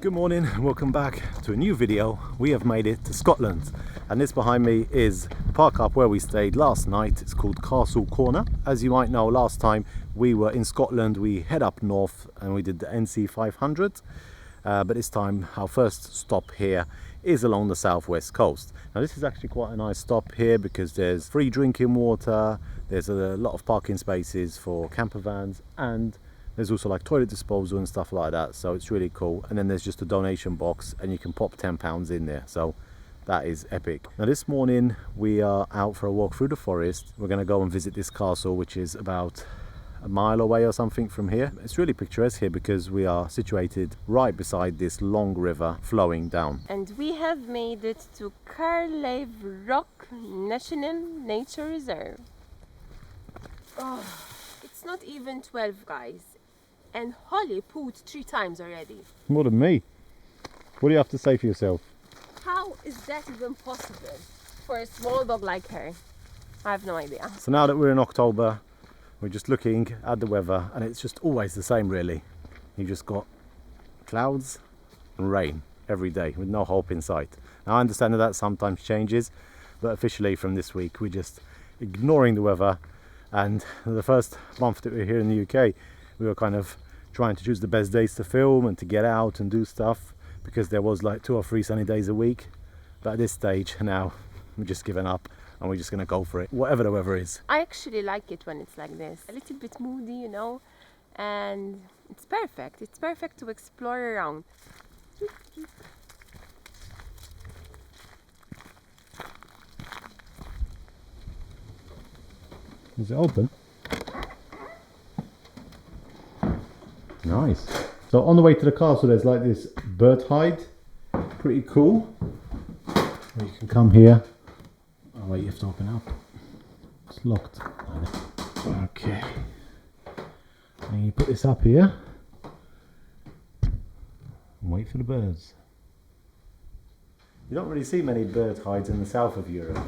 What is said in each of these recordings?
Good morning and welcome back to a new video. We have made it to Scotland, and this behind me is the park up where we stayed last night. It's called Castle Corner. As you might know, last time we were in Scotland we head up north and we did the NC 500, but this time our first stop here is along the southwest coast. Now this is actually quite a nice stop here because there's free drinking water, there's a lot of parking spaces for camper vans, and there's also like toilet disposal and stuff like that, so it's really cool. And then there's just a donation box and you can pop £10 in there, so that is epic. Now this morning we are out for a walk through the forest. We're going to go and visit this castle, which is about a mile away or something from here. It's really picturesque here because we are situated right beside this long river flowing down. And we have made it to Caerlaverock National Nature Reserve. Oh, it's not even 12, guys. And Holly pooed 3 times already. More than me. What do you have to say for yourself? How is that even possible for a small dog like her? I have no idea. So now that we're in October, we're just looking at the weather and it's just always the same really. You've just got clouds and rain every day with no hope in sight. Now I understand that sometimes changes, but officially from this week we're just ignoring the weather. And the first month that we were here in the UK, we were kind of trying to choose the best days to film and to get out and do stuff, because there was like 2 or 3 sunny days a week. But at this stage now, we're just giving up and we're just going to go for it, whatever the weather is. I actually like it when it's like this. A little bit moody, you know, and it's perfect. It's perfect to explore around. Is it open? Nice. So on the way to the castle there's like this bird hide. Pretty cool. You can come here. Oh wait, you have to open up. It's locked. Okay. And you put this up here. And wait for the birds. You don't really see many bird hides in the south of Europe.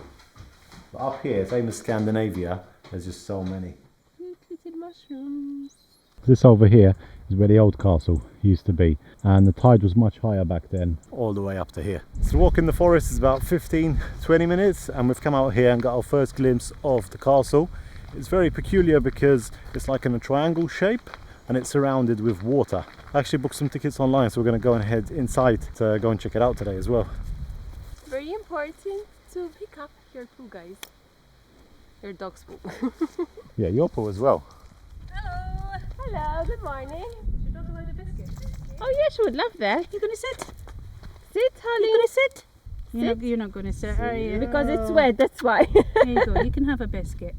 But up here, same as Scandinavia, there's just so many. Cute little mushrooms. This over here is where the old castle used to be, and the tide was much higher back then, all the way up to here. So the walk in the forest is about 15-20 minutes, and we've come out here and got our first glimpse of the castle. It's very peculiar because it's like in a triangle shape and it's surrounded with water. I actually booked some tickets online, so we're going to go and head inside to go and check it out today as well. Very important to pick up your poo, guys. Your dog's poo. Yeah, your poo as well. Hello. Hello, good morning. Should dog like a biscuit? Oh yeah, she would love that. You gonna sit? Sit, Holly. You gonna sit? Sit. You're not gonna sit, are you? Because it's wet, that's why. There you go. You can have a biscuit.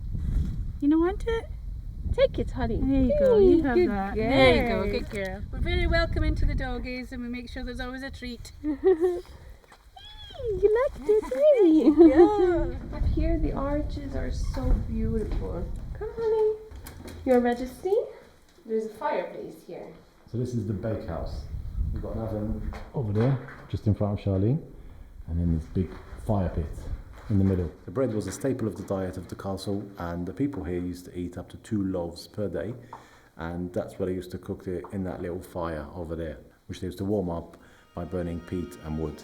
You don't want it? Take it, Holly. There you go. You have Good that. girl. There you go. Good girl. We're very welcoming to the doggies, and we make sure there's always a treat. You liked it, really? Yeah. Up here, the arches are so beautiful. Come, honey. Your Majesty, there's a fireplace here. So this is the bakehouse. We've got an oven over there, just in front of Charlene, and then this big fire pit in the middle. The bread was a staple of the diet of the castle, and the people here used to eat up to 2 loaves per day, and that's where they used to cook it in that little fire over there, which they used to warm up by burning peat and wood.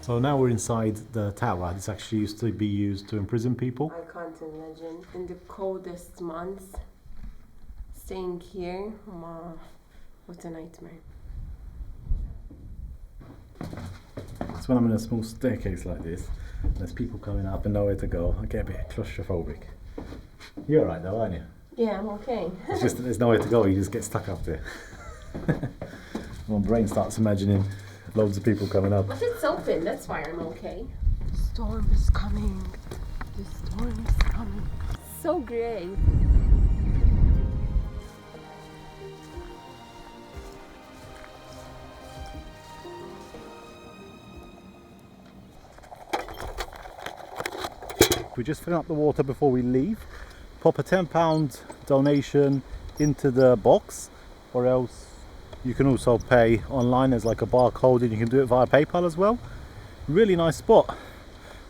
So now we're inside the tower. This actually used to be used to imprison people. I can't imagine. In the coldest months, staying here, what a nightmare. It's when I'm in a small staircase like this, there's people coming up and nowhere to go, I get a bit claustrophobic. You're alright though, aren't you? Yeah, I'm okay. It's just that there's nowhere to go, you just get stuck up there. My brain starts imagining loads of people coming up. But it's open, that's why I'm okay. The storm is coming. The storm is coming. So great. We just fill up the water before we leave. Pop a £10 donation into the box, or else you can also pay online. There's like a barcode and you can do it via PayPal as well. Really nice spot.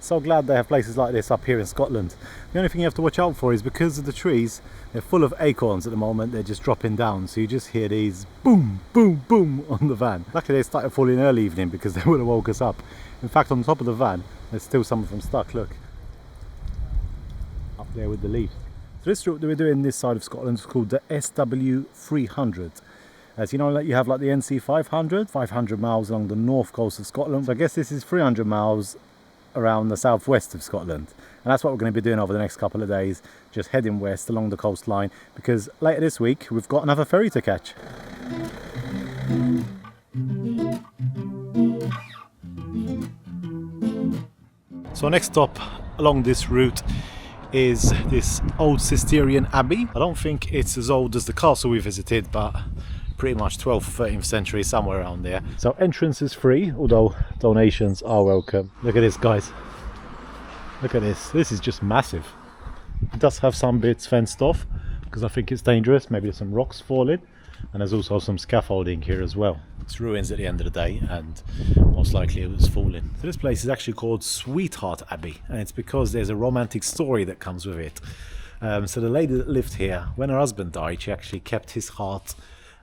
So glad they have places like this up here in Scotland. The only thing you have to watch out for is because of the trees, they're full of acorns at the moment, they're just dropping down. So you just hear these boom, boom, boom on the van. Luckily they started falling early evening because they would have woke us up. In fact, on top of the van, there's still some of them stuck, look. Up there with the leaves. So this route that we're doing this side of Scotland is called the SW300. As you know, you have like the NC 500 miles along the north coast of Scotland. So I guess this is 300 miles around the southwest of Scotland, and that's what we're going to be doing over the next couple of days, just heading west along the coastline, because later this week we've got another ferry to catch. So our next stop along this route is this old Cistercian Abbey. I don't think it's as old as the castle we visited, but pretty much 12th or 13th century, somewhere around there. So entrance is free, although donations are welcome. Look at this, guys. Look at this. This is just massive. It does have some bits fenced off because I think it's dangerous. Maybe there's some rocks falling, and there's also some scaffolding here as well. It's ruins at the end of the day, and most likely it was falling. So this place is actually called Sweetheart Abbey, and it's because there's a romantic story that comes with it. So the lady that lived here, when her husband died, she actually kept his heart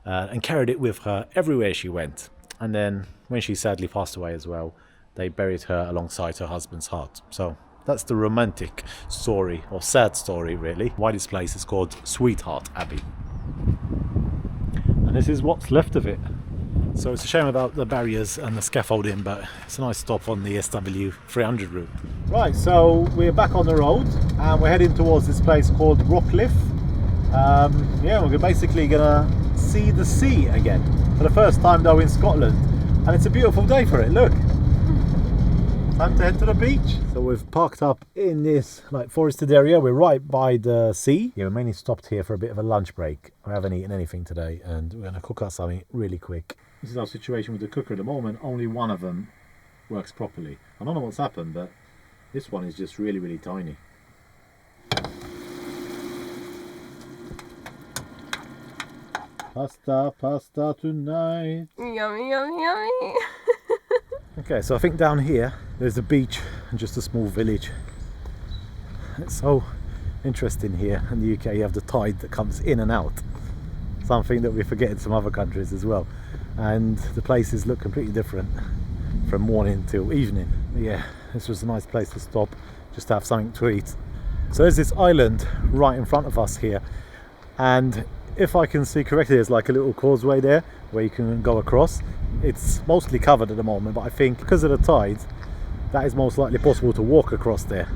and carried it with her everywhere she went. And then when she sadly passed away as well, they buried her alongside her husband's heart. So that's the romantic story, or sad story really, why this place is called Sweetheart Abbey. And this is what's left of it. So it's a shame about the barriers and the scaffolding, but it's a nice stop on the SW300 route. Right, so we're back on the road and we're heading towards this place called Rockcliffe. Yeah, we're basically gonna see the sea again for the first time though in Scotland, and it's a beautiful day for it. Look, time to head to the beach. So we've parked up in this like forested area. We're right by the sea. Yeah, we mainly stopped here for a bit of a lunch break. I haven't eaten anything today, and we're gonna cook us something really quick. This is our situation with the cooker at the moment. Only one of them works properly. I don't know what's happened, but this one is just really tiny. Pasta tonight. Yummy, yummy, yummy. Okay, so I think down here there's a beach and just a small village. It's so interesting here in the UK. You have the tide that comes in and out, something that we forget in some other countries as well, and the places look completely different from morning till evening. Yeah, this was a nice place to stop just to have something to eat. So there's this island right in front of us here, and if I can see correctly, there's like a little causeway there where you can go across. It's mostly covered at the moment, but I think because of the tide, that is most likely possible to walk across there.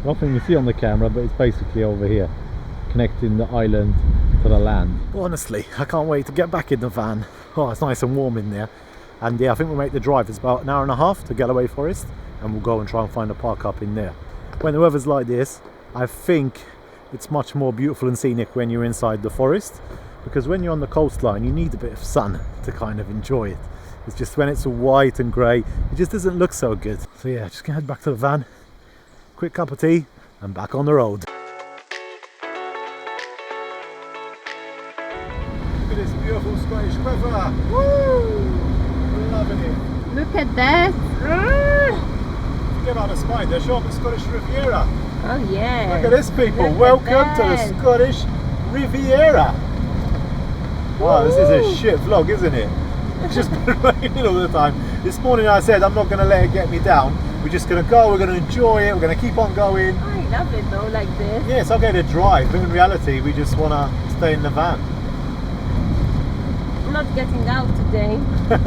Nothing you see on the camera, but it's basically over here, connecting the island to the land. Honestly, I can't wait to get back in the van. Oh, it's nice and warm in there. And yeah, I think we'll make the drive. It's about an hour and a half to Galloway Forest, and we'll go and try and find a park up in there. When the weather's like this, I think it's much more beautiful and scenic when you're inside the forest, because when you're on the coastline you need a bit of sun to kind of enjoy it. It's just when it's all white and grey, it just doesn't look so good. So yeah, just gonna head back to the van, quick cup of tea, and back on the road. Look at this beautiful Scottish weather. Woo! Loving it. Look at that. Forget about the spider, show up the Scottish Riviera. Oh yeah. Look at this, people. Welcome to the Scottish Riviera. Wow, this is a shit vlog, isn't it? It's just been raining all the time. This morning I said I'm not going to let it get me down. We're just going to go, we're going to enjoy it, we're going to keep on going. I love it though, like this. Yeah, it's okay to drive, but in reality we just want to stay in the van. I'm not getting out today.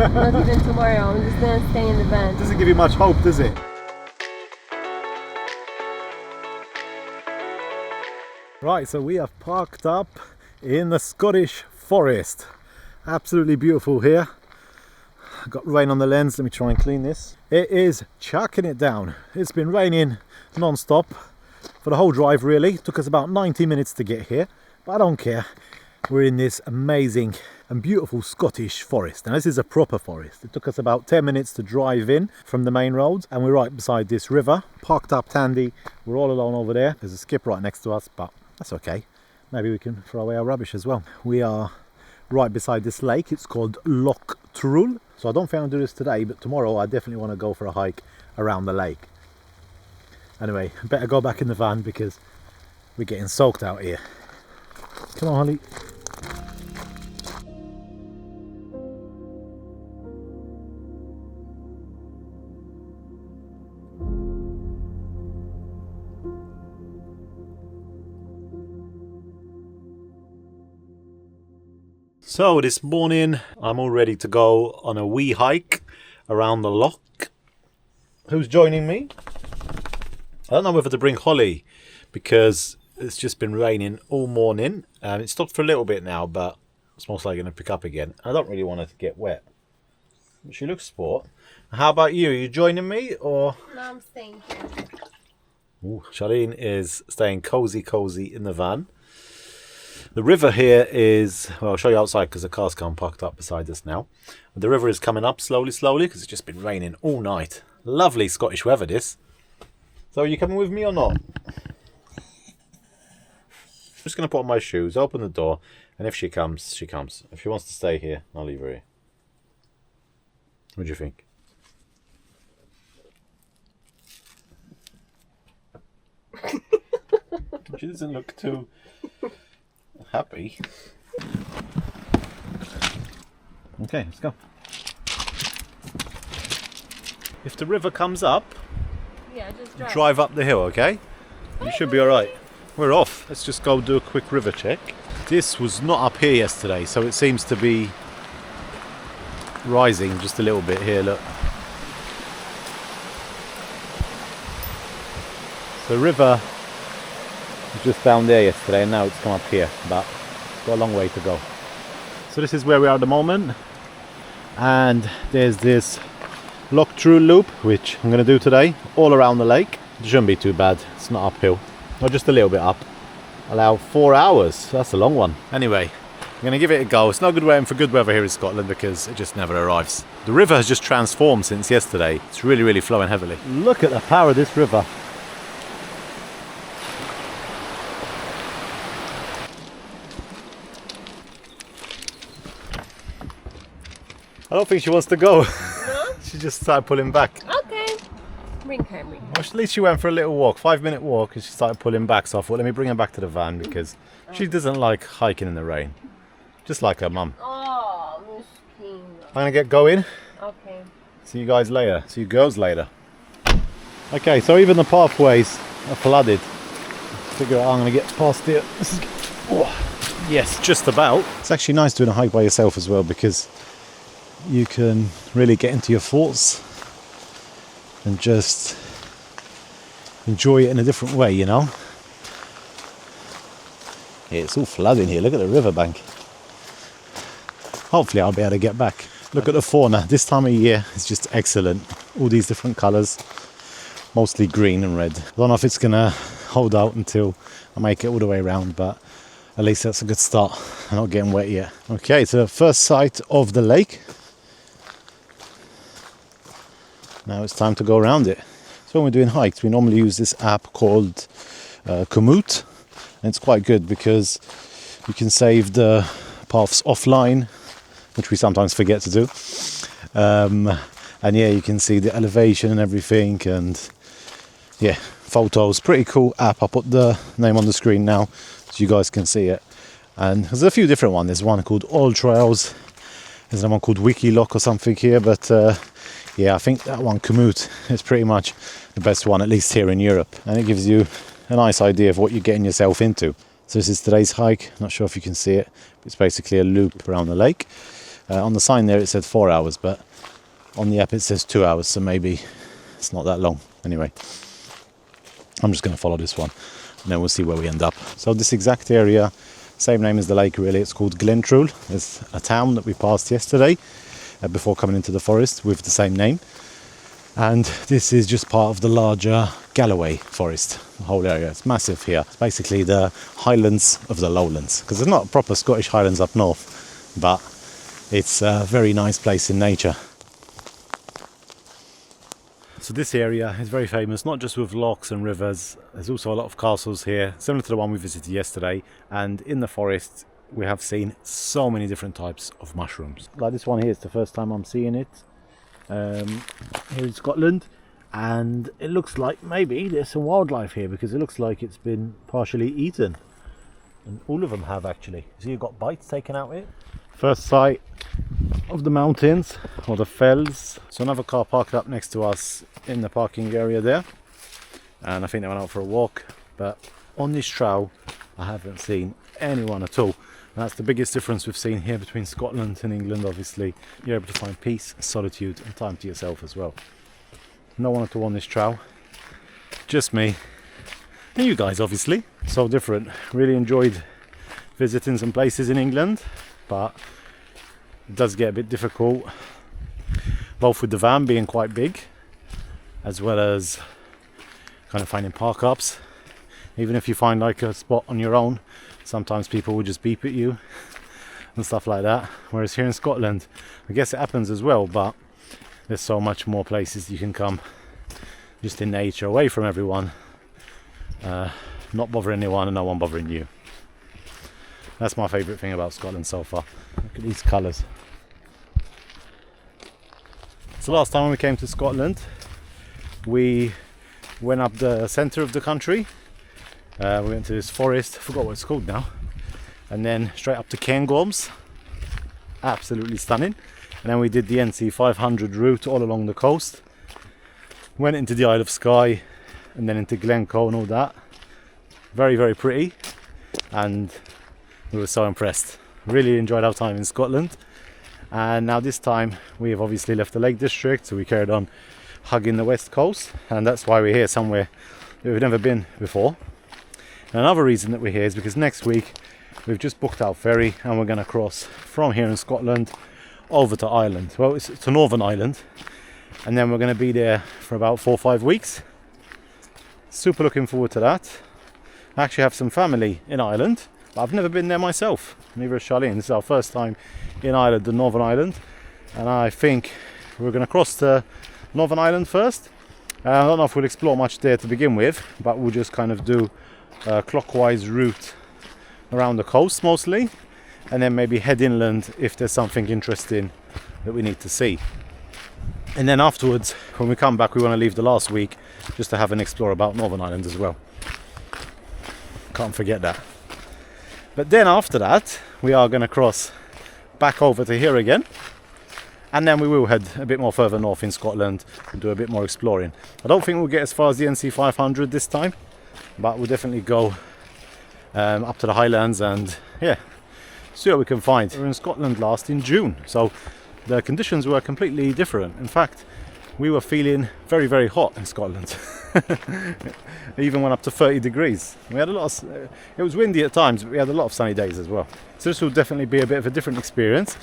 Not even tomorrow. I'm just going to stay in the van. Doesn't give you much hope, does it? Right, so we have parked up in the Scottish forest. Absolutely beautiful here. Got rain on the lens. Let me try and clean this. It is chucking it down. It's been raining non-stop for the whole drive really. It took us about 90 minutes to get here, but I don't care. We're in this amazing and beautiful Scottish forest. Now this is a proper forest. It took us about 10 minutes to drive in from the main road, and we're right beside this river. Parked up handy. We're all alone over there. There's a skip right next to us, but that's okay. Maybe we can throw away our rubbish as well. We are right beside this lake. It's called Loch Trool. So I don't think I'll do this today, but tomorrow I definitely want to go for a hike around the lake. Anyway, better go back in the van because we're getting soaked out here. Come on, Holly. So this morning I'm all ready to go on a wee hike around the Loch. Who's joining me? I don't know whether to bring Holly because it's just been raining all morning. It stopped for a little bit now, but it's most likely going to pick up again. I don't really want her to get wet. She looks sport. How about you? Are you joining me or? No, I'm staying here. Ooh, Charlene is staying cozy in the van. The river here is, well, I'll show you outside because the car's come parked up beside us now. The river is coming up slowly because it's just been raining all night. Lovely Scottish weather this. So are you coming with me or not? I'm just going to put on my shoes, open the door, and if she comes, she comes. If she wants to stay here, I'll leave her here. What do you think? She doesn't look too happy. Okay, let's go. If the river comes up, Yeah, just drive up the hill, okay? You should be alright. We're off. Let's just go do a quick river check. This was not up here yesterday, so it seems to be rising just a little bit here, look. The river was just down there yesterday and now it's come up here, but it's got a long way to go. So this is where we are at the moment, and there's this Loch Trool loop which I'm going to do today all around the lake. It shouldn't be too bad, it's not uphill, or just a little bit up. Allow 4 hours, that's a long one. Anyway, I'm going to give it a go. It's not good waiting for good weather here in Scotland because it just never arrives. The river has just transformed since yesterday. It's really flowing heavily. Look at the power of this river. I don't think she wants to go. No? She just started pulling back. Okay. Bring her. Well, at least she went for a little walk, 5-minute walk, and she started pulling back. So I thought, let me bring her back to the van because she doesn't like hiking in the rain. Just like her mum. Oh, Muskin. I'm going to get going. Okay. See you guys later. See you girls later. Okay, so even the pathways are flooded. Figure out how I'm going to get past here. This is... Oh, yes, just about. It's actually nice doing a hike by yourself as well because you can really get into your thoughts and just enjoy it in a different way, you know. Yeah, it's all flooding here. Look at the riverbank. Hopefully I'll be able to get back. Look at the fauna. This time of year is just excellent. All these different colours, mostly green and red. I don't know if it's gonna hold out until I make it all the way around, but at least that's a good start. I'm not getting wet yet. Okay, so the first sight of the lake. Now it's time to go around it. So when we're doing hikes, we normally use this app called Komoot, and it's quite good because you can save the paths offline, which we sometimes forget to do. And yeah, you can see the elevation and everything, and yeah, photos. Pretty cool app. I'll put the name on the screen now so you guys can see it. And there's a few different ones. There's one called All Trails. There's another one called Wikiloc or something here, but yeah, I think that one, Komoot, is pretty much the best one, at least here in Europe. And it gives you a nice idea of what you're getting yourself into. So this is today's hike. Not sure if you can see it. It's basically a loop around the lake. On the sign there it said 4 hours, but on the app it says 2 hours, so maybe it's not that long. Anyway, I'm just going to follow this one, and then we'll see where we end up. So this exact area, same name as the lake really, it's called Trool. It's a town that we passed yesterday before coming into the forest with the same name. And this is just part of the larger Galloway forest, the whole area. It's massive here. It's basically the highlands of the lowlands, because there's not proper Scottish highlands up north, but it's a very nice place in nature. So this area is very famous, not just with lochs and rivers. There's also a lot of castles here, similar to the one we visited yesterday. And in the forest, we have seen so many different types of mushrooms. Like this one here, it's the first time I'm seeing it here in Scotland. and it looks like maybe there's some wildlife here because it looks like it's been partially eaten, and all of them have actually. See, you've got bites taken out here. First sight of the mountains or the fells. So another car parked up next to us in the parking area there, and I think they went out for a walk. But on this trail I haven't seen anyone at all, and that's the biggest difference we've seen here between Scotland and England. Obviously you're able to find peace, solitude and time to yourself as well. No one at all on this trail, just me and you guys obviously. So different. Really enjoyed visiting some places in England, but it does get a bit difficult, both with the van being quite big as well as kind of finding park ups. Even if you find like a spot on your own, sometimes people will just beep at you and stuff like that. Whereas here in Scotland, I guess it happens as well, but there's so much more places you can come just in nature, away from everyone, not bothering anyone and no one bothering you. That's my favourite thing about Scotland so far. Look at these colours. So last time when we came to Scotland, we went up the centre of the country. We went to this forest, I forgot what it's called now, and then straight up to Cairngorms. Absolutely stunning. And then we did the NC 500 route all along the coast, went into the Isle of Skye and then into Glencoe and all that. Very, very pretty, and we were so impressed. Really enjoyed our time in Scotland. And now this time we have obviously left the Lake District, so we carried on hugging the west coast, and that's why we're here, somewhere that we've never been before. And another reason that we're here is because next week we've just booked our ferry and we're going to cross from here in Scotland over to Ireland. Well, it's to Northern Ireland, and then we're going to be there for about 4 or 5 weeks. Super looking forward to that. I actually have some family in Ireland, but I've never been there myself. Neither has Charlene. This is our first time in Ireland, the Northern Ireland, and I think we're going to cross to Northern Ireland first. I don't know if we'll explore much there to begin with, but we'll just kind of do a clockwise route around the coast mostly, and then maybe head inland if there's something interesting that we need to see. And then afterwards, when we come back, we want to leave the last week just to have an explore about Northern Ireland as well. Can't forget that. But then after that, we are going to cross back over to here again, and then we will head a bit more further north in Scotland and do a bit more exploring. I don't think we'll get as far as the NC 500 this time, but we'll definitely go up to the Highlands and yeah, see what we can find. We were in Scotland last in June, so the conditions were completely different. In fact, we were feeling very, very hot in Scotland. It even went up to 30 degrees. We had a lot of, it was windy at times, but we had a lot of sunny days as well. So this will definitely be a bit of a different experience.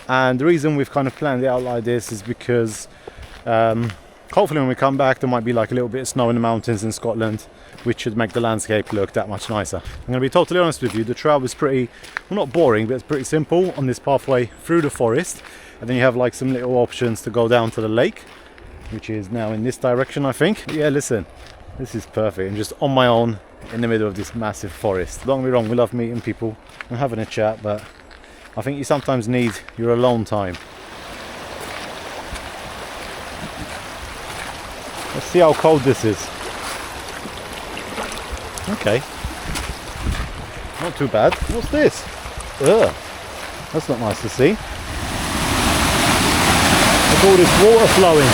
And the reason we've kind of planned it out like this is because hopefully when we come back there might be like a little bit of snow in the mountains in Scotland, which should make the landscape look that much nicer. I'm going to be totally honest with you, the trail was pretty, well, not boring, but it's pretty simple on this pathway through the forest. And then you have like some little options to go down to the lake, which is now in this direction, I think. But yeah, listen, this is perfect. I'm just on my own in the middle of this massive forest. Don't get me wrong, we love meeting people and having a chat, but I think you sometimes need your alone time. Let's see how cold this is. Okay, not too bad. What's this? Ugh, that's not nice to see. Look at all this water flowing.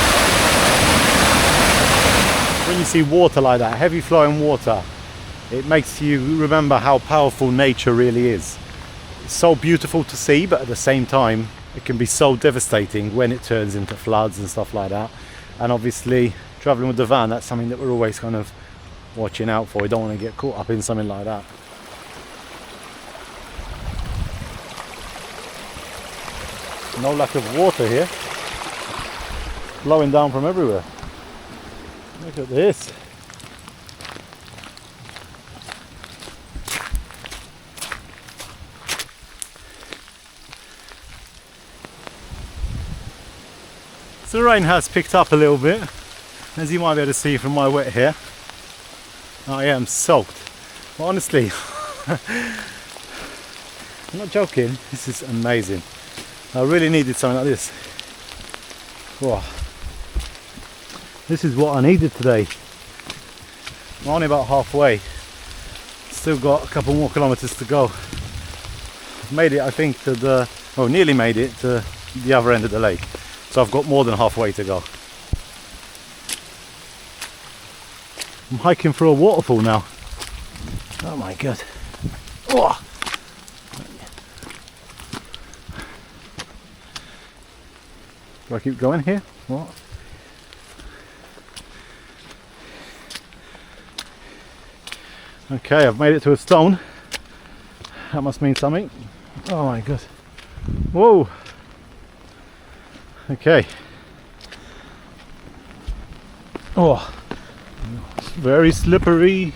When you see water like that, heavy flowing water, it makes you remember how powerful nature really is. It's so beautiful to see, but at the same time it can be so devastating when it turns into floods and stuff like that. And obviously travelling with the van, that's something that we're always kind of watching out for. We don't want to get caught up in something like that. No lack of water here, flowing down from everywhere. Look at this. So the rain has picked up a little bit, as you might be able to see from my wet hair. I am soaked. But honestly, I'm not joking, this is amazing. I really needed something like this. Wow. This is what I needed today. I'm only about halfway. Still got a couple more kilometers to go. I've made it, I think, to the, well, nearly made it to the other end of the lake. So I've got more than halfway to go. I'm hiking through a waterfall now. Oh my god. Oh. Do I keep going here? What? Okay, I've made it to a stone. That must mean something. Oh my god. Whoa. Okay. Oh. It's very slippery.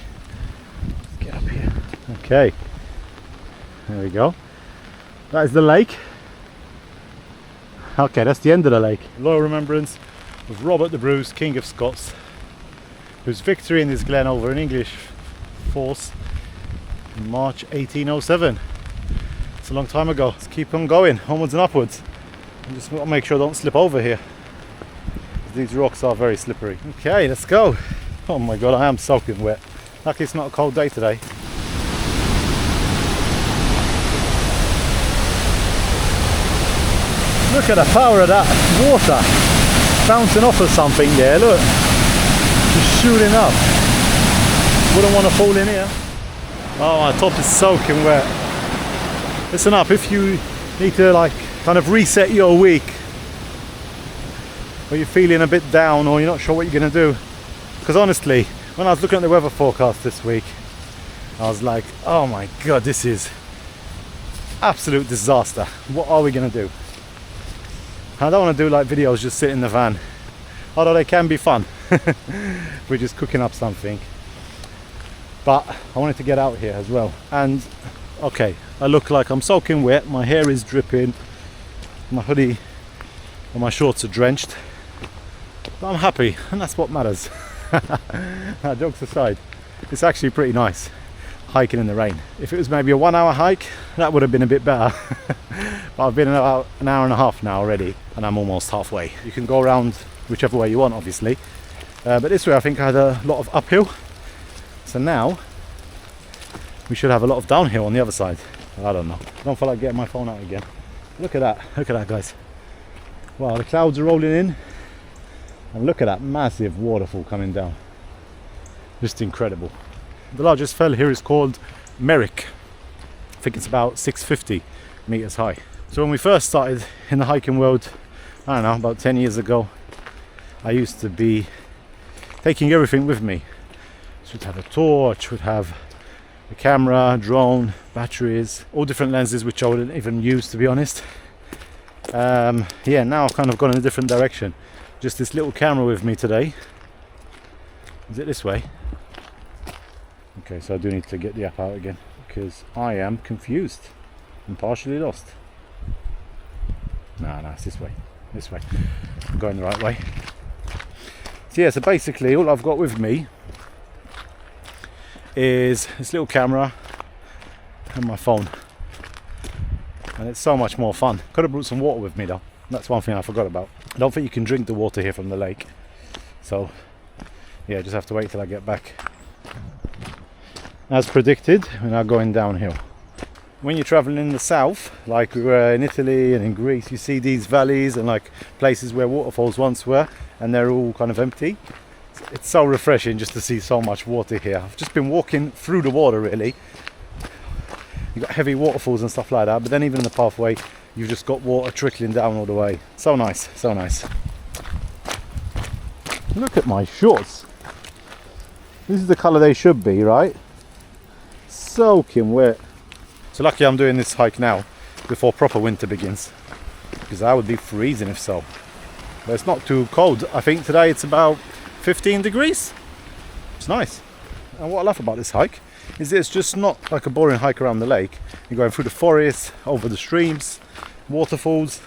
Let's get up here. Okay. There we go. That is the lake. Okay, that's the end of the lake. Loyal remembrance of Robert the Bruce, King of Scots, whose victory in this glen over an English force in March 1807. It's a long time ago. Let's keep on going, onwards and upwards. And just want to make sure I don't slip over here. These rocks are very slippery. Okay, let's go. Oh my god, I am soaking wet. Luckily it's not a cold day today. Look at the power of that water bouncing off of something there, look. Just shooting up. Wouldn't want to fall in here. Oh, my top is soaking wet. Listen up, if you need to like kind of reset your week, or you're feeling a bit down, or you're not sure what you're going to do, because honestly, when I was looking at the weather forecast this week, I was like, oh my god, this is absolute disaster. What are we going to do? I don't want to do like videos just sit in the van, although they can be fun. We're just cooking up something. But I wanted to get out here as well. And okay, I look like I'm soaking wet, my hair is dripping, my hoodie and my shorts are drenched, but I'm happy, and that's what matters. Jokes aside, it's actually pretty nice hiking in the rain. If it was maybe a 1 hour hike, that would have been a bit better. But I've been about an hour and a half now already, and I'm almost halfway. You can go around whichever way you want, obviously, but this way I think I had a lot of uphill. So now we should have a lot of downhill on the other side. I don't know. I don't feel like getting my phone out again. Look at that. Look at that, guys. Wow, the clouds are rolling in. And look at that massive waterfall coming down. Just incredible. The largest fell here is called Merrick. I think it's about 650 meters high. So when we first started in the hiking world, I don't know, about 10 years ago, I used to be taking everything with me. Would have a torch, would have a camera, drone, batteries, all different lenses which I wouldn't even use, to be honest. Yeah, now I've kind of gone in a different direction. Just this little camera with me today. Is it this way? Okay, so I do need to get the app out again because I am confused and partially lost. No, it's this way. This way. I'm going the right way. So yeah, so basically all I've got with me is this little camera and my phone, and it's so much more fun. Could have brought some water with me though. That's one thing I forgot about. I don't think you can drink the water here from the lake, so yeah, just have to wait till I get back. As predicted, we're now going downhill. When you're traveling in the south, like we were in Italy and in Greece, you see these valleys and like places where waterfalls once were, and they're all kind of empty. It's so refreshing just to see so much water here. I've just been walking through the water really. You've got heavy waterfalls and stuff like that, but then even in the pathway you've just got water trickling down all the way. So nice, so nice. Look at my shorts. This is the colour they should be, right? Soaking wet. So lucky I'm doing this hike now before proper winter begins, because I would be freezing if so. But it's not too cold. I think today it's about 15 degrees. It's nice. And what I love about this hike is it's just not like a boring hike around the lake. You're going through the forest, over the streams, waterfalls,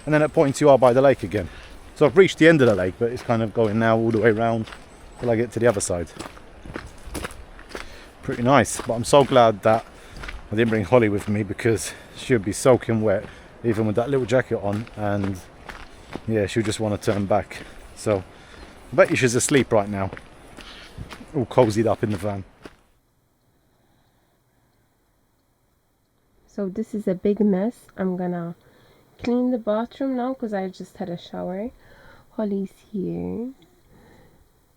and then at points you are by the lake again. So I've reached the end of the lake, but it's kind of going now all the way around till I get to the other side. Pretty nice, but I'm so glad that I didn't bring Holly with me, because she'll be soaking wet even with that little jacket on, and yeah, she'll just want to turn back. So I bet you she's asleep right now. All cozied up in the van. So this is a big mess. I'm gonna clean the bathroom now because I just had a shower. Holly's here,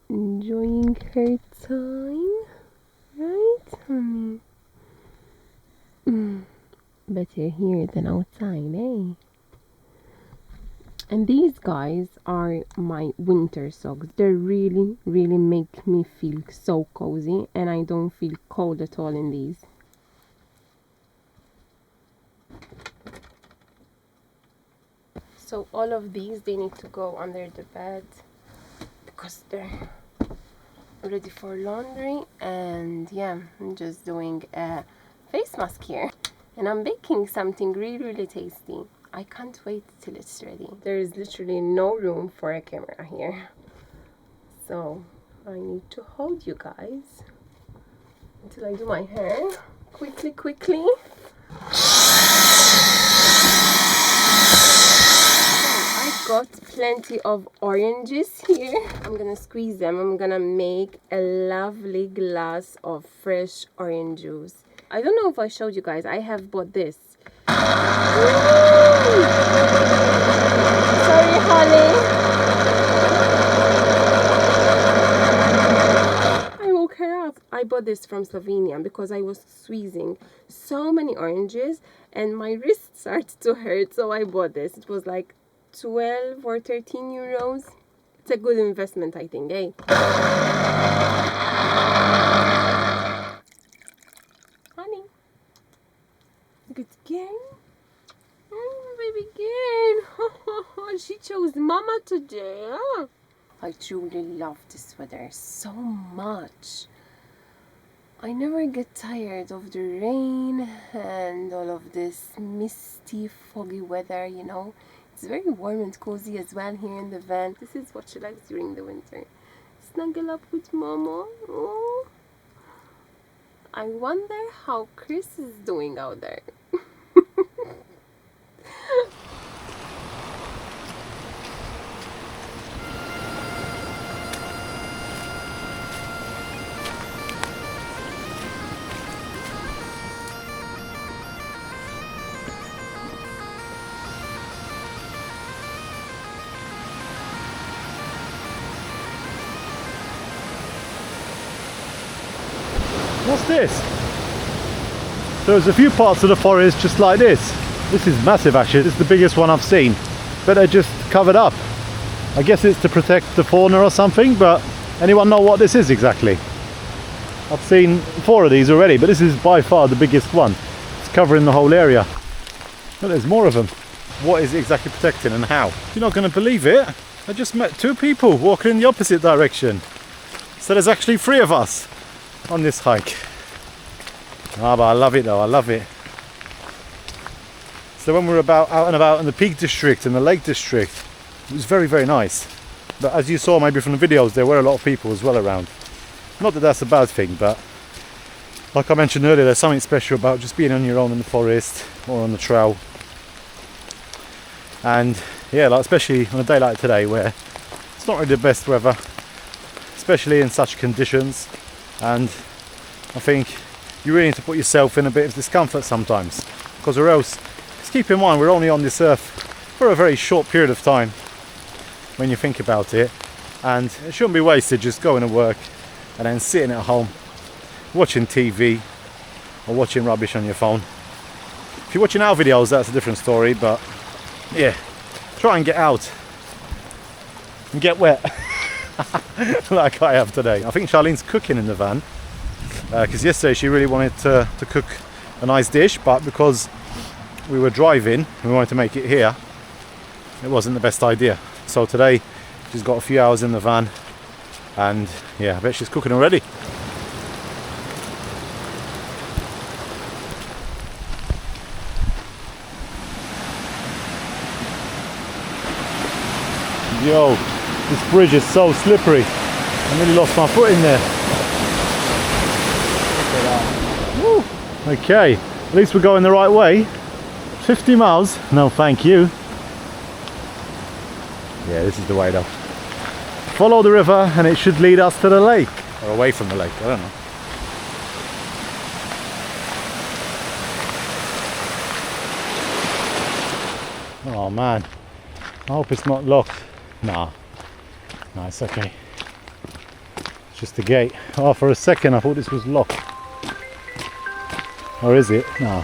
enjoying her time, right, honey? Better here than outside, eh? And these guys are my winter socks. They really make me feel so cozy, and I don't feel cold at all in these. So all of these, they need to go under the bed because they're ready for laundry. And yeah, I'm just doing a face mask here, and I'm baking something really tasty. I can't wait till it's ready. There is literally no room for a camera here, so I need to hold you guys until I do my hair. Quickly. I got plenty of oranges here. I'm gonna squeeze them. I'm gonna make a lovely glass of fresh orange juice. I don't know if I showed you guys, I have bought this. Sorry, Holly. I woke her up. I bought this from Slovenia because I was squeezing so many oranges and my wrist started to hurt, so I bought this. It was like 12 or 13 euros. It's a good investment, I think, eh? Honey. Good girl. Oh, baby girl. She chose mama today, huh? I truly love this weather so much. I never get tired of the rain and all of this misty, foggy weather, you know. It's very warm and cozy as well here in the van. This is what she likes during the winter. Snuggle up with mama. Oh. I wonder how Chris is doing out there. What's this? So there's a few parts of the forest just like this. This is massive actually, this is the biggest one I've seen. But they're just covered up. I guess it's to protect the fauna or something, but anyone know what this is exactly? I've seen 4 of these already, but this is by far the biggest one. It's covering the whole area. But there's more of them. What is it exactly protecting and how? You're not going to believe it. I just met 2 people walking in the opposite direction. So there's actually 3 of us on this hike. Ah, but I love it though, I love it. So when we were out and about in the Peak District and the Lake District, it was very nice. But as you saw maybe from the videos, there were a lot of people as well around. Not that that's a bad thing, but like I mentioned earlier, there's something special about just being on your own in the forest or on the trail. And yeah, like especially on a day like today where it's not really the best weather, especially in such conditions. And I think you really need to put yourself in a bit of discomfort sometimes, because or else, just keep in mind we're only on this earth for a very short period of time when you think about it, and it shouldn't be wasted just going to work and then sitting at home watching TV or watching rubbish on your phone. If you're watching our videos, that's a different story, but yeah, try and get out and get wet like I have today. I think Charlene's cooking in the van because yesterday she really wanted to cook a nice dish, but because we were driving and we wanted to make it here, it wasn't the best idea. So today she's got a few hours in the van, and yeah, I bet she's cooking already. Yo, this bridge is so slippery. I nearly lost my foot in there. Woo. Okay, at least we're going the right way. 50 miles, no thank you. Yeah, this is the way though. follow the river and it should lead us to the lake. Or away from the lake, I don't know. Oh man, I hope it's not locked. Nah, no, it's okay. It's just the gate. Oh, for a second I thought this was locked. Or is it? No.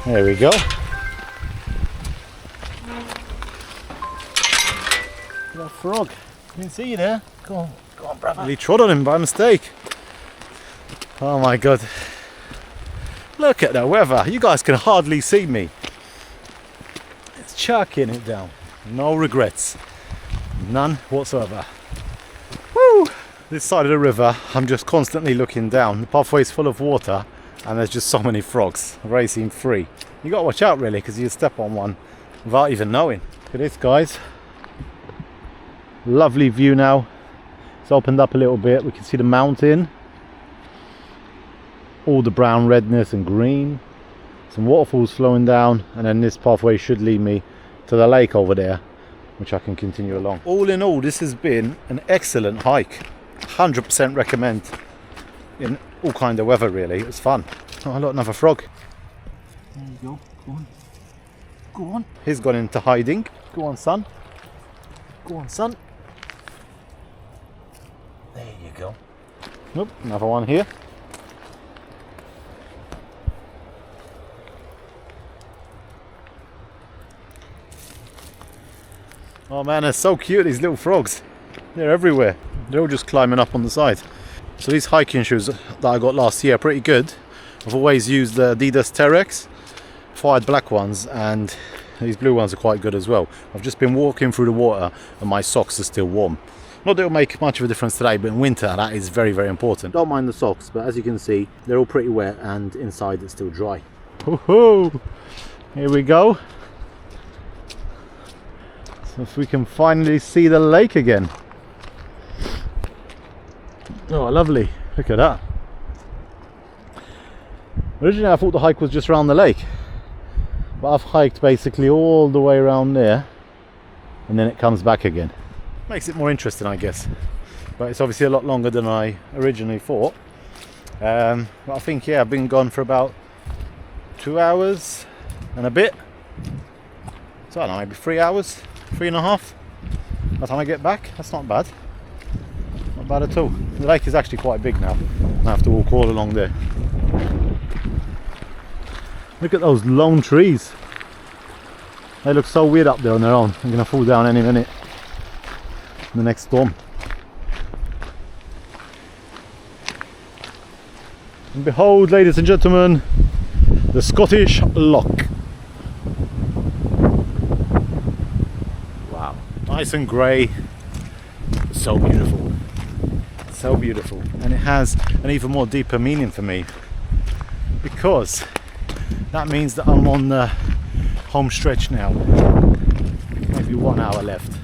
There we go. That frog. You can see you there. Go on, brother. He trod on him by mistake. Oh my god. Look at the weather. You guys can hardly see me. It's chucking it down. No regrets. None whatsoever. Woo! This side of the river, I'm just constantly looking down. The pathway is full of water and there's just so many frogs racing free. You gotta watch out really, because you step on one without even knowing. Look at this, guys. Lovely view now. It's opened up a little bit. We can see the mountain. All the brown redness and green. Some waterfalls flowing down, and then this pathway should lead me to the lake over there, which I can continue along. All in all, this has been an excellent hike. 100% recommend in all kind of weather really. It was fun. Oh look, another frog. There you go. Go on. Go on. He's gone into hiding. Go on, son. Go on, son. There you go. Nope, another one here. Oh man, they're so cute, these little frogs. They're everywhere. They're all just climbing up on the side. So these hiking shoes that I got last year are pretty good. I've always used the Adidas Terex. I had black ones, and these blue ones are quite good as well. I've just been walking through the water and my socks are still warm. Not that it'll make much of a difference today, but in winter that is very, very important. Don't mind the socks, but as you can see, they're all pretty wet and inside it's still dry. Woohoo! Here we go. So if we can finally see the lake again. Oh, lovely. Look at that. Originally I thought the hike was just around the lake, but I've hiked basically all the way around there and then it comes back again. Makes it more interesting, I guess, but it's obviously a lot longer than I originally thought. But I think, yeah, I've been gone for about 2 hours and a bit, so I don't know, maybe 3 hours, 3.5 by the time I get back. That's not bad. Not bad at all. The lake is actually quite big now. I have to walk all along there. Look at those lone trees. They look so weird up there on their own. They're gonna fall down any minute. The next storm. And behold, ladies and gentlemen, the Scottish Loch. Wow, nice and grey. So beautiful. So beautiful. And it has an even more deeper meaning for me, because that means that I'm on the home stretch now. Maybe 1 hour left.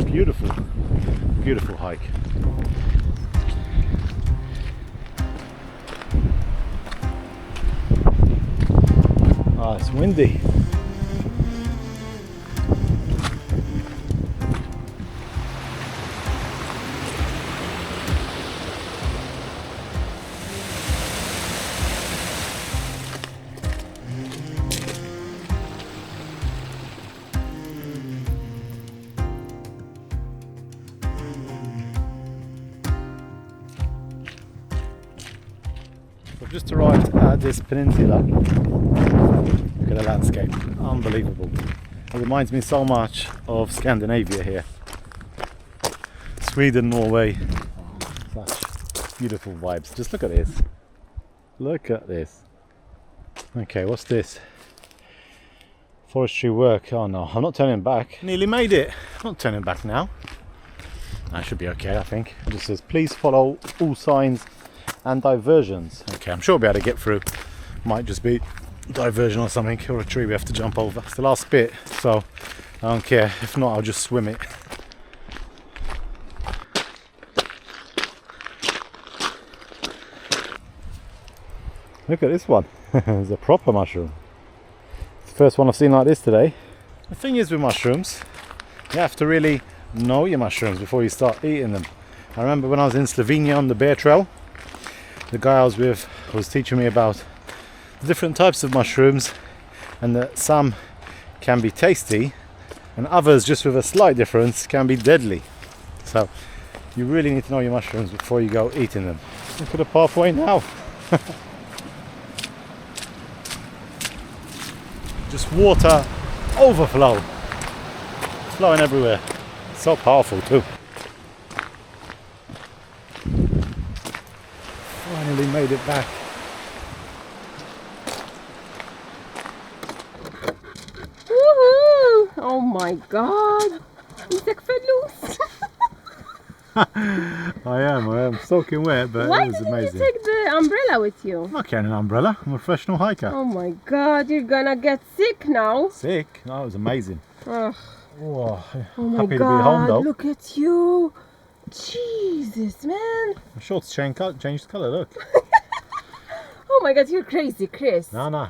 Beautiful, beautiful hike. Ah, it's windy. I've just arrived at this peninsula. Look at the landscape, unbelievable. It reminds me so much of Scandinavia here. Sweden, Norway, such beautiful vibes. Just look at this. Look at this. Okay, what's this? Forestry work. Oh no, I'm not turning back. Nearly made it. I'm not turning back now. That should be okay, I think. It just says, please follow all signs and diversions. Okay, I'm sure we'll be able to get through. Might just be diversion or something, or a tree we have to jump over. It's the last bit, so I don't care. If not, I'll just swim it. Look at this one. It's a proper mushroom. It's the first one I've seen like this today. The thing is with mushrooms, you have to really know your mushrooms before you start eating them. I remember when I was in Slovenia on the bear trail, the guy I was with was teaching me about the different types of mushrooms, and that some can be tasty and others, just with a slight difference, can be deadly. So you really need to know your mushrooms before you go eating them. Look at the pathway now. Just water overflow, flowing everywhere. So powerful too. Finally made it back. Woohoo! Oh my god! Is that loose? I am soaking wet, but Why it was didn't amazing. you take the umbrella with you? I'm not carrying an umbrella, I'm a professional hiker. Oh my god, you're gonna get sick now. Sick? No, it was amazing. Ugh. Oh, Oh my happy god, to be home though. look at you. Jesus, man. My shorts changed colour, look. Oh my god, you're crazy, Chris. No.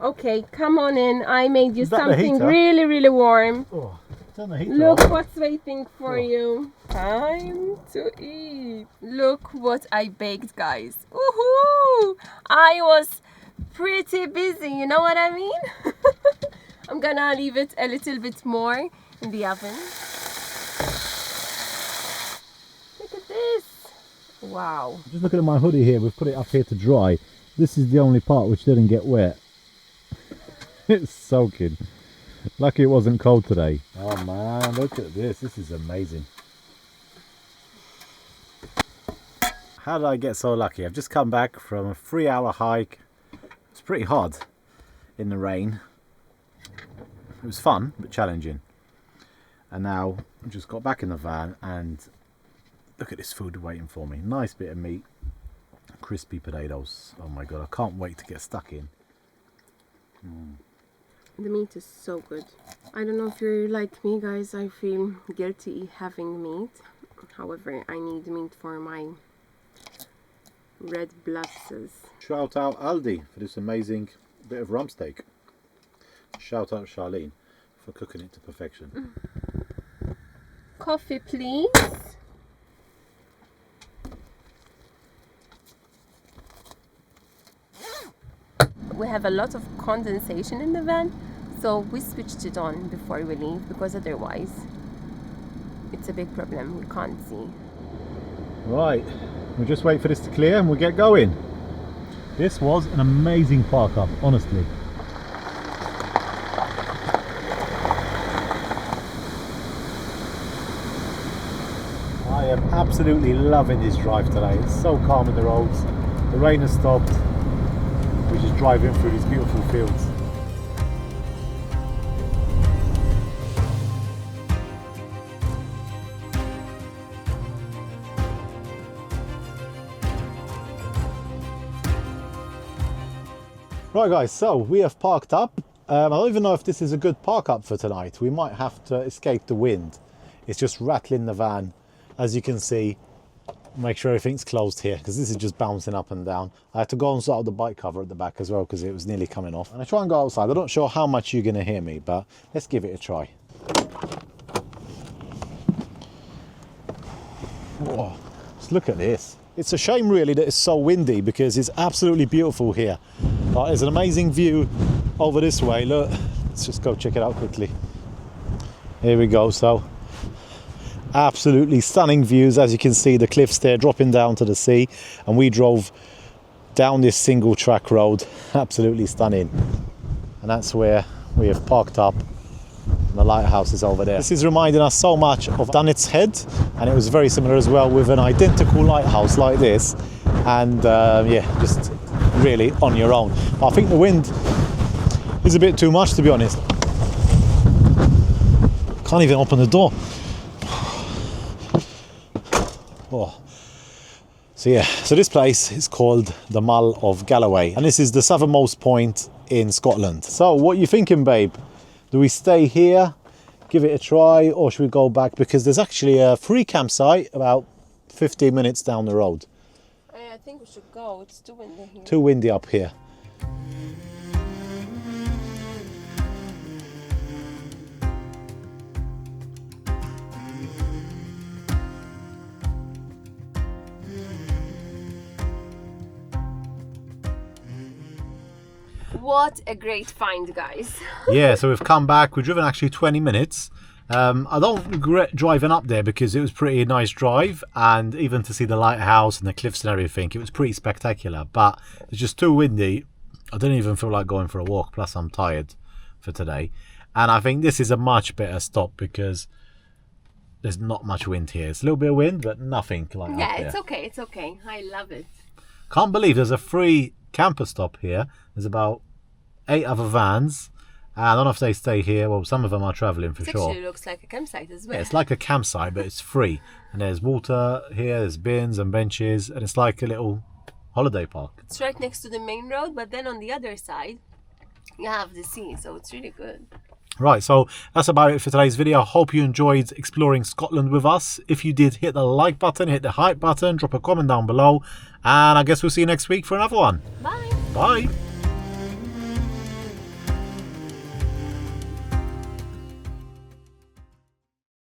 Okay, come on in. I made you Is that the something heater? really, really warm. Oh, turn the heater Look on. what's waiting for you. Time to eat. Look what I baked, guys. Woohoo! I was pretty busy, you know what I mean? I'm gonna leave it a little bit more in the oven. Look at this. Wow. Just looking at my hoodie here, we've put it up here to dry. This is the only part which didn't get wet. It's soaking. Lucky it wasn't cold today. Oh man, look at this. This is amazing. How did I get so lucky? I've just come back from a 3-hour hike. It's pretty hard in the rain. It was fun, but challenging. And now I've just got back in the van and look at this food waiting for me. Nice bit of meat. Crispy potatoes. Oh my god, I can't wait to get stuck in. The meat is so good. I don't know if you're like me, guys. I feel guilty having meat. However, I need meat for my red blood cells. Shout out Aldi for this amazing bit of rump steak. Shout out Charlene for cooking it to perfection. Coffee, please. We have a lot of condensation in the van, so we switched it on before we leave, because otherwise it's a big problem. We can't see. Right, we'll just wait for this to clear and we'll get going. This was an amazing park up, honestly. I am absolutely loving this drive today. It's so calm in the roads. The rain has stopped. We're just driving through these beautiful fields. Right guys, so we have parked up. I don't even know if this is a good park up for tonight. We might have to escape the wind. It's just rattling the van. As you can see, make sure everything's closed here because this is just bouncing up and down. I had to go and sort out the bike cover at the back as well because it was nearly coming off. And I try and go outside. I'm not sure how much you're going to hear me, but let's give it a try. Whoa, just look at this. It's a shame really that it's so windy because it's absolutely beautiful here. But there's an amazing view over this way. Look, let's just go check it out quickly. Here we go. So absolutely stunning views. As you can see, the cliffs there dropping down to the sea, and we drove down this single track road. Absolutely stunning. And that's where we have parked up. The lighthouse is over there. This is reminding us so much of Dunet's Head, and it was very similar as well, with an identical lighthouse like this. And yeah, just really on your own. I think the wind is a bit too much, to be honest. Can't even open the door. Oh. So yeah, so this place is called the Mull of Galloway, and this is the southernmost point in Scotland. So what are you thinking, babe? Do we stay here, give it a try, or should we go back? Because there's actually a free campsite about 15 minutes down the road. I think we should go. It's too windy here. Too windy up here. What a great find, guys. Yeah, so we've come back. We've driven actually 20 minutes. I don't regret driving up there because it was pretty nice drive, and even to see the lighthouse and the cliffs and everything, it was pretty spectacular. But it's just too windy. I didn't even feel like going for a walk, plus I'm tired for today. And I think this is a much better stop because there's not much wind here. It's a little bit of wind, but nothing like up there. It's okay, it's okay. I love it. Can't believe there's a free camper stop here. There's about 8 other vans. I don't know if they stay here. Well, some of them are travelling for It sure. actually looks like a campsite as well. Yeah, it's like a campsite, but it's free. And there's water here, there's bins and benches, and it's like a little holiday park. It's right next to the main road, but then on the other side, you have the sea, so it's really good. Right, so that's about it for today's video. I hope you enjoyed exploring Scotland with us. If you did, hit the like button, hit the hype button, drop a comment down below, and I guess we'll see you next week for another one. Bye. Bye.